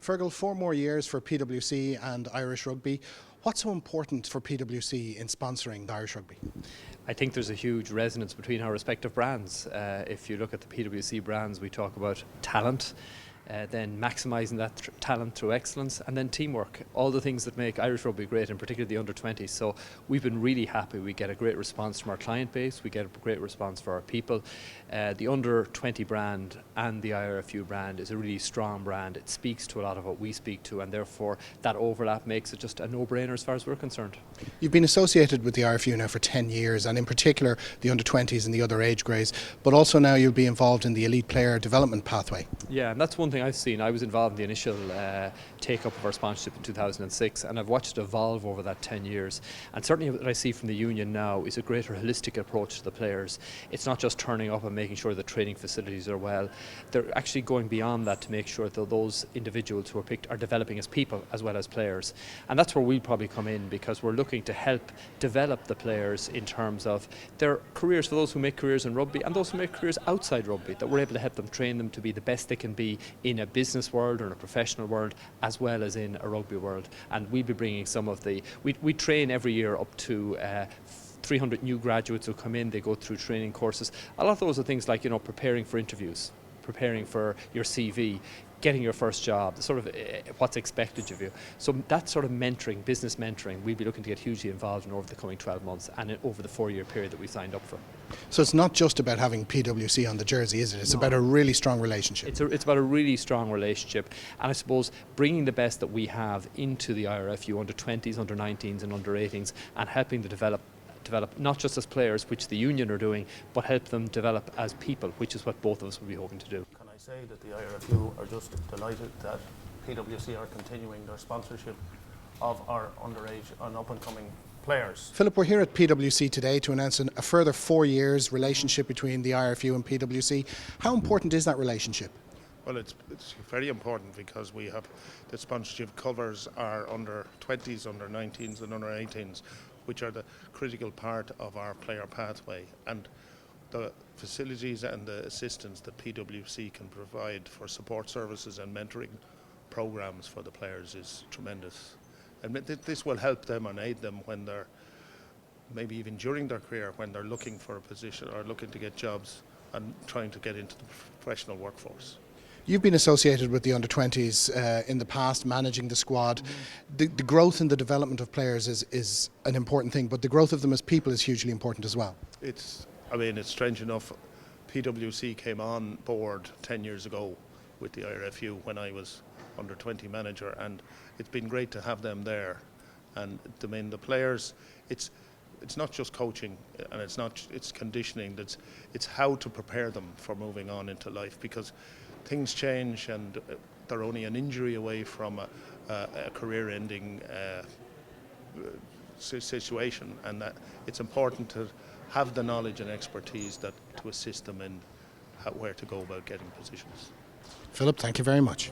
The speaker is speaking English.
Fergal, 4 more years for PwC and Irish Rugby. What's so important for PwC in sponsoring the Irish Rugby? I think there's a huge resonance between our respective brands. If you look at the PwC brands, we talk about talent, then maximising that talent through excellence, and then teamwork. All the things that make Irish Rugby great, and particularly the under-20s. So we've been really happy. We get a great response from our client base. We get a great response for our people. The under-20 brand and the IRFU brand is a really strong brand. It speaks to a lot of what we speak to, and therefore that overlap makes it just a no-brainer as far as we're concerned. You've been associated with the IRFU now for 10 years, and in particular the under-20s and the other age grades, but also now you'll be involved in the elite player development pathway. Yeah, and that's one thing I've seen. I was involved in the initial take-up of our sponsorship in 2006, and I've watched it evolve over that 10 years. And certainly what I see from the union now is a greater holistic approach to the players. It's not just turning up and making sure the training facilities are well. They're actually going beyond that to make sure that those individuals who are picked are developing as people as well as players. And that's where we'll probably come in, because we're looking to help develop the players in terms of their careers, for those who make careers in rugby and those who make careers outside rugby, that we're able to help them, train them to be the best they can be in a business world or in a professional world as well as in a rugby world. And we'll be bringing some of the, we train every year up to 300 new graduates who come in. They go through training courses. A lot of those are things like, preparing for interviews, preparing for your CV, getting your first job, the sort of what's expected of you. So that sort of mentoring, business mentoring, we'll be looking to get hugely involved in over the coming 12 months and over the 4-year period that we signed up for. So it's not just about having PwC on the jersey, is it? It's about a really strong relationship. It's about a really strong relationship, and I suppose bringing the best that we have into the IRFU under 20s, under 19s and under 18s, and helping to develop not just as players, which the union are doing, but help them develop as people, which is what both of us will be hoping to do. Can I say that the IRFU are just delighted that PwC are continuing their sponsorship of our underage and up-and-coming players. Philip, we're here at PwC today to announce a further 4 years relationship between the IRFU and PwC. How important is that relationship? Well, it's very important, because we have the sponsorship covers our under 20s, under 19s and under 18s, which are the critical part of our player pathway, and the facilities and the assistance that PwC can provide for support services and mentoring programs for the players is tremendous. And this will help them and aid them when they're, maybe even during their career, when they're looking for a position or looking to get jobs and trying to get into the professional workforce. You've been associated with the under-20s in the past, managing the squad. The growth and the development of players is an important thing, but the growth of them as people is hugely important as well. It's strange enough, PwC came on board 10 years ago with the IRFU when I was under-20 manager, and it's been great to have them there. And the players, it's not just coaching, and it's conditioning. It's how to prepare them for moving on into life, because things change, and they're only an injury away from a career-ending situation, and that it's important to have the knowledge and expertise to assist them in where to go about getting positions. Philip, thank you very much.